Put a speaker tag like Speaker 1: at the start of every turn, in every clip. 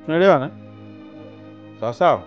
Speaker 1: Tunaelewana? Sawa sawa.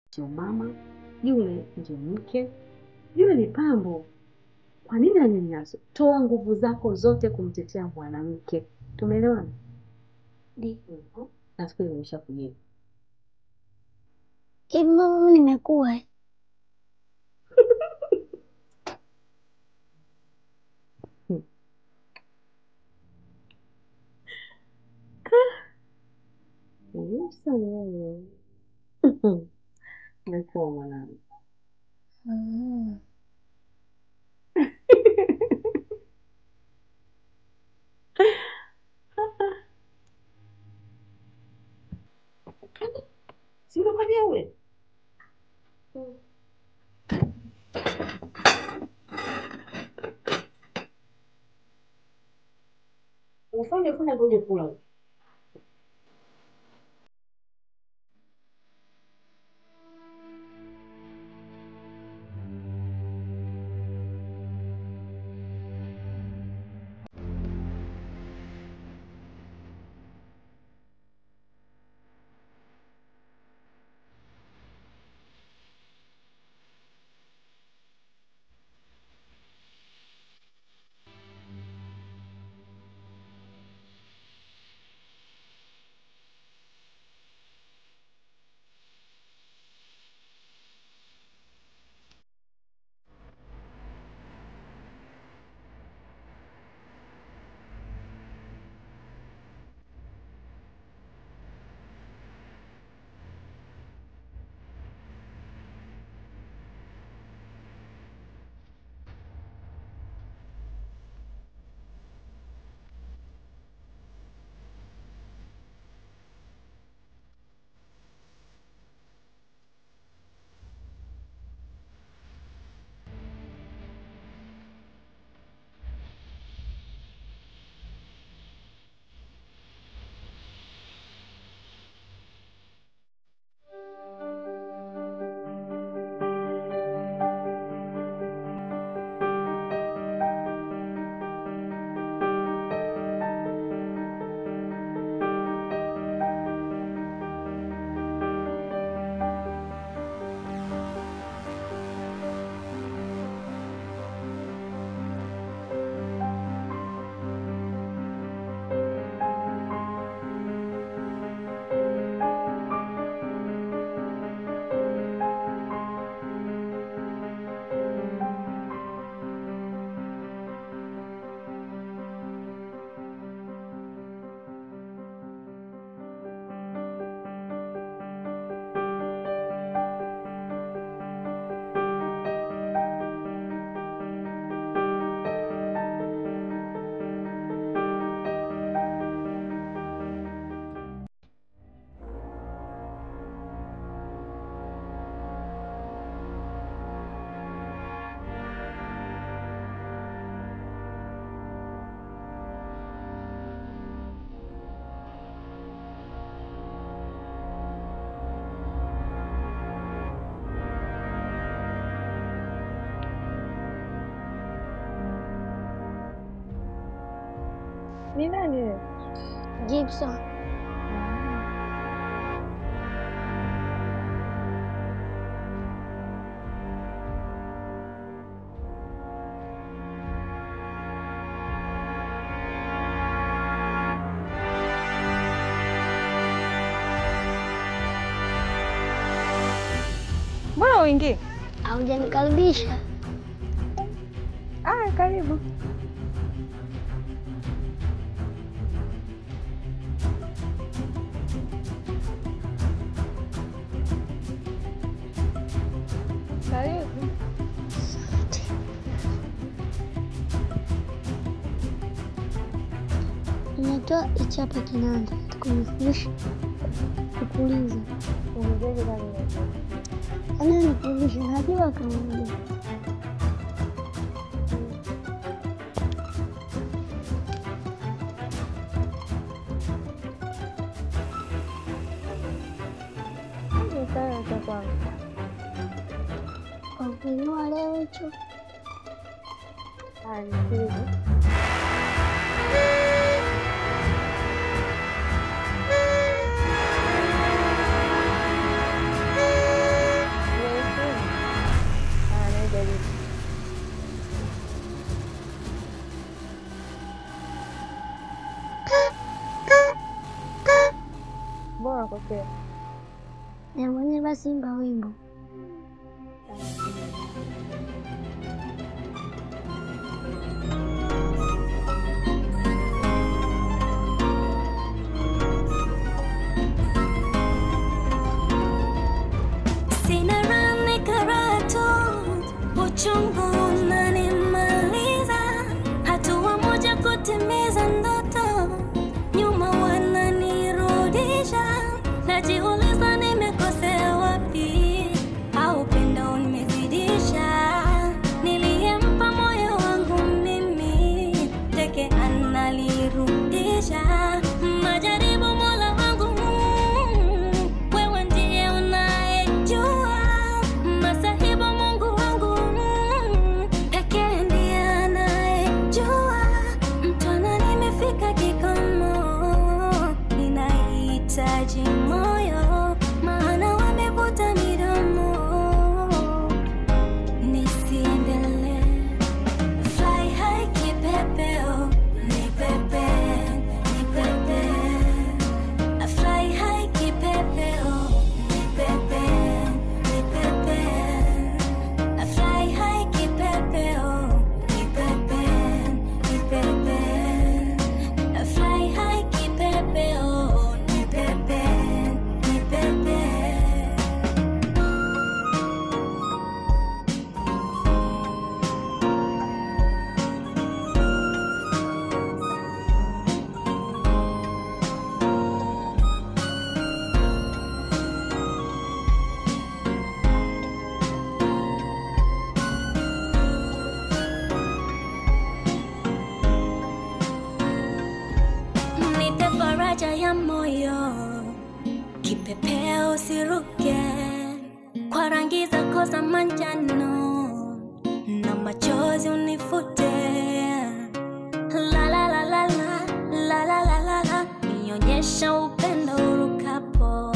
Speaker 2: Ndio mama, yule ndio mke, yule ni pambo. Kwa nini anyanyaswe? Toa nguvu zako zote kumtetea mwanamke. Tumeelewana? Ndio. Nafikiri nimeshakujibu.
Speaker 3: Hivi mama, nimekuwa
Speaker 2: Nimekuwa mwanangu. Sio kwa wewe. Ufanye ngoje kula.
Speaker 3: Ni nani wewe?
Speaker 4: Gibson.
Speaker 3: Mbona uingie?
Speaker 4: Haujanikaribisha.
Speaker 3: Karibu. Karibu.
Speaker 4: Unatoa hichi hapa kinanda. Tukunifundisha. Kukuuliza.
Speaker 3: Unajua gani?
Speaker 4: Ana nifundisha. Najua kama unajua. Kuinua leo hicho.
Speaker 3: Bora kosea.
Speaker 4: Na mwenye basi imba wimbo.
Speaker 5: Sina rani karatu, uchungu unanimaliza, hatua moja kutimiza ndoto, nyuma wananirudisha, najiuliza nimekosea wapi, au upendo nimezidisha, niliyempa moyo wangu mimi, teke analirudisha, majaribu Mola wangu, wewe ndiye unayejua, masahibu Mungu wangu, pekee ndiye anayejua, mtwana nimefika kikomo, ninahitaji moyo, maana wamevuta midomo, nisiendelee. Fly high kipepeo, nipepe, nipepe. Fly high kipepeo, nipepe, nipepe. Fly high kipepeo, nipepe, nipepe. Fly high kipepeo, nipepe, nipepe. Nipe faraja ya moyo, kipepeo usiruke, kwa rangi zako za manjano, na machozi unifute. La la la la la, la la la la la, nionyesha upendo urukapo.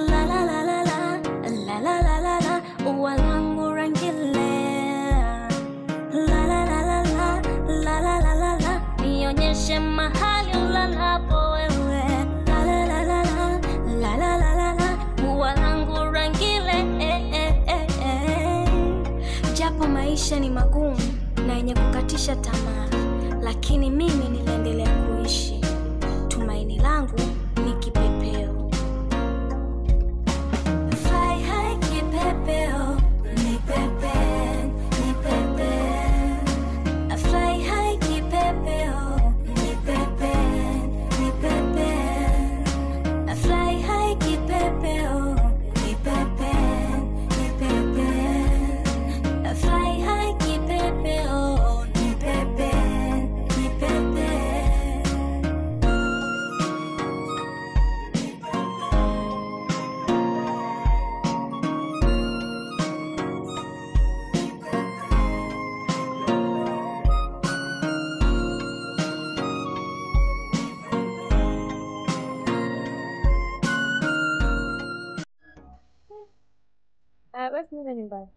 Speaker 5: La la la la la, la la la la la, ua langu rangile. La la la la la, la la la la la, nionyeshe mahali ulalapo wewe. La la la la la, la la la la la, ua langu rangile. Japo maisha ni magumu na yenye kukatisha tamaa, lakini mimi niliendelea kuishi. Tumaini langu ni kipepeo. Fly high kipepeo, nipepe, nipepe. Fly high kipepeo, nipepe, nipepe. Fly high kipepeo, nipepe, nipepe. Fly high kipepeo, nipepe, nipepe.
Speaker 3: basi nenda nyumbani.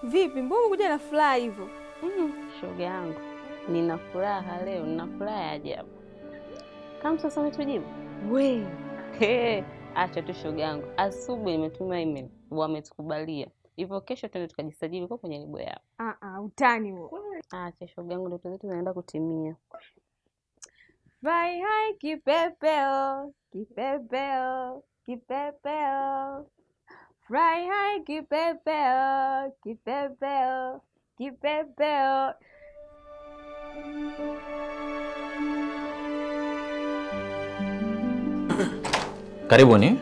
Speaker 3: Vipi? Mbona kuja na furaha hivyo?
Speaker 2: Shoga yangu, nina furaha leo, nina furaha ya ajabu. Kama sasa umetujibu?
Speaker 3: We.
Speaker 2: Acha tu shoga yangu. Asubuhi nimetuma email, wametukubalia. Hivyo kesho twende tukajisajili kwa kwenye lebo yao.
Speaker 3: Utani huo.
Speaker 2: Acha shoga yangu, ndoto zetu zinaenda kutimia.
Speaker 3: Fly high kipepeo, kipepeo, kipepeo. Fly high kipepeo, kipepeo, kipepeo.
Speaker 1: Karibuni.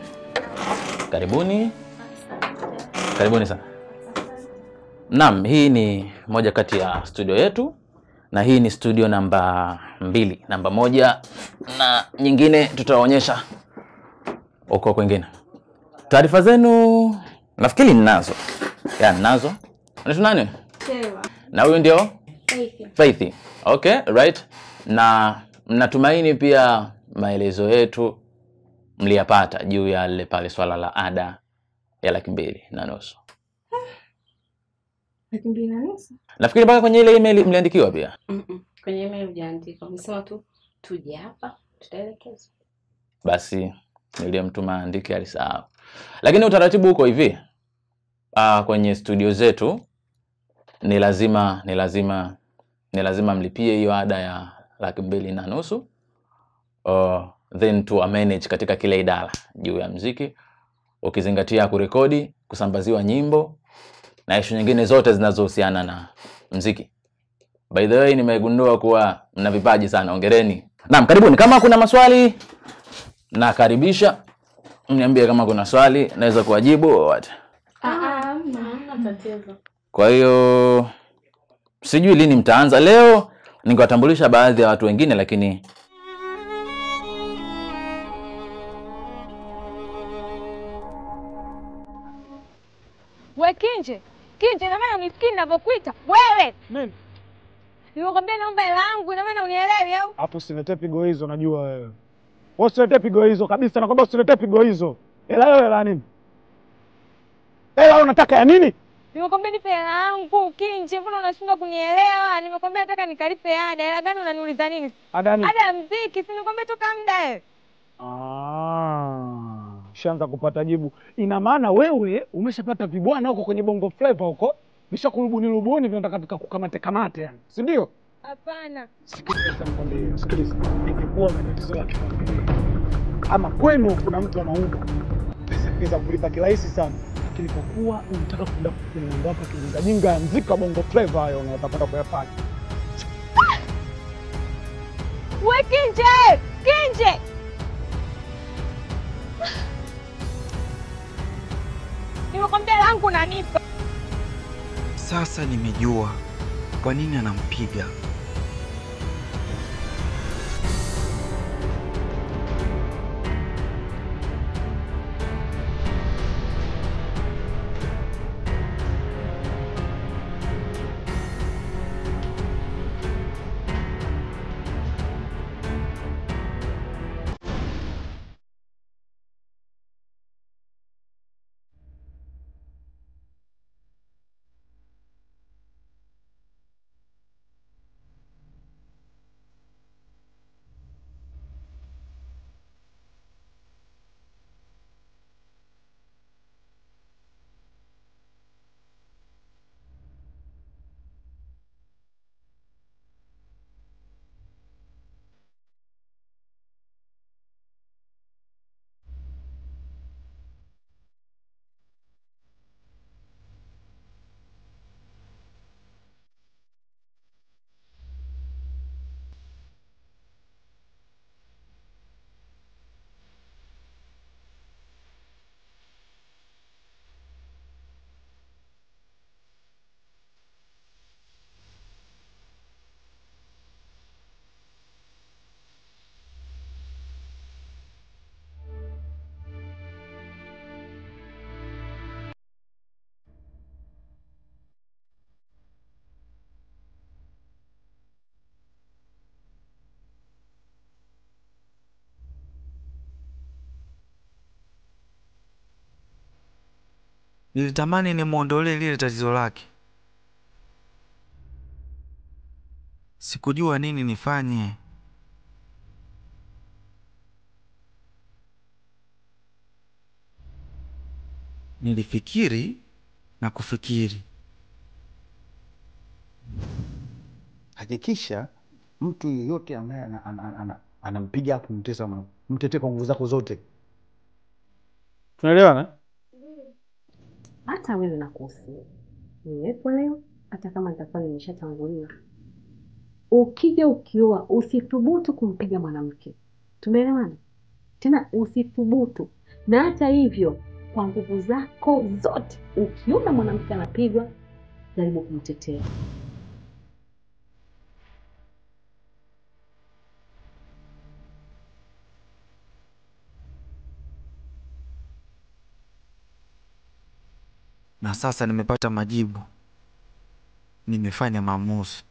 Speaker 1: Karibuni. Karibuni sana. Naam, hii ni moja kati ya studio yetu na hii ni studio namba 2, namba 1 na nyingine tutaonyesha huko kwingine. Taarifa zenu nafikiri ninazo. Ninazo. Unaitwa nani?
Speaker 3: Sewa.
Speaker 1: Na huyu ndio?
Speaker 3: Faith.
Speaker 1: Faith. Okay, right. Na mnatumaini pia maelezo yetu mliyapata juu ya ile pale swala la ada ya 2,500.
Speaker 3: 2,500?
Speaker 1: Nafikiri mpaka kwenye ile email mliandikiwa pia.
Speaker 2: Kwenye email hujaandika. Umesema tu tuje hapa, tutaelekezwa.
Speaker 1: Basi nilimtuma andike alisahau. Lakini utaratibu uko hivi. Kwenye studio zetu ni lazima mlipie hiyo ada ya 2,500. Then to manage katika kila idara juu ya muziki, ukizingatia kurekodi, kusambaziwa nyimbo na issue nyingine zote zinazohusiana na muziki. By the way, nimegundua kuwa mna vipaji sana. Hongereni. Naam, karibuni. Kama kuna maswali nakaribisha. Mniambie kama kuna swali naweza kuwajibu au what.
Speaker 2: Hamna tatizo.
Speaker 1: Kwa hiyo sijui lini mtaanza. Leo ningewatambulisha baadhi ya watu wengine lakini
Speaker 3: We Kinje. Kinje, na maana unisikii ninavyokuita. Wewe.
Speaker 6: Nini?
Speaker 3: Nimekwambia naomba hela yangu, na maana unielewi au?
Speaker 6: Hapo usinilete pigo hizo, najua wewe. Wewe usinilete pigo hizo kabisa, nakwambia usinilete pigo hizo. Hela nini? Hela unataka ya nini?
Speaker 3: Nimekwambia nipe hela yangu, Kinje, mbona unashindwa kunielewa? Nimekwambia nataka nikalipe ada. Hela gani unaniuliza nini?
Speaker 6: Ada nini?
Speaker 3: Ada ya muziki, si nimekwambia toka muda wewe.
Speaker 6: Shanza kupata jibu. Ina maana wewe umeshapata vibwana huko kwenye Bongo Flava huko. Nishakurubuni vinataka kukamate yani. Si ndio?
Speaker 3: Hapana.
Speaker 6: Sikiliza nikwambie, sikiliza. Ingekuwa matatizo yake. ama kwenu kuna mtu anaunga pesa kulipa kirahisi sana, lakini kwa kuwa unataka kwenda kwenye mambo yako kijinga ya mziki wa Bongo Flava hayo unataka kuyafanya.
Speaker 3: We Kinje! Kinje! Nimekwambia langu nanipa.
Speaker 7: Sasa nimejua kwa nini anampiga. Nilitamani nimuondolee lile tatizo lake. Sikujua nini nifanye. Nilifikiri na kufikiri.
Speaker 6: Hakikisha mtu yeyote ambaye anampiga hapo mtetee kwa nguvu zako zote. Tunaelewana?
Speaker 2: Hata wewe nakuhusia. Niwepo leo hata kama nitakuwa nimeshatangulia. Ukija ukioa usithubutu kumpiga mwanamke. Tumeelewana? Tena usithubutu. Na hata hivyo kwa nguvu zako zote ukiona mwanamke anapigwa jaribu kumtetea.
Speaker 7: Na sasa nimepata majibu. Nimefanya maamuzi.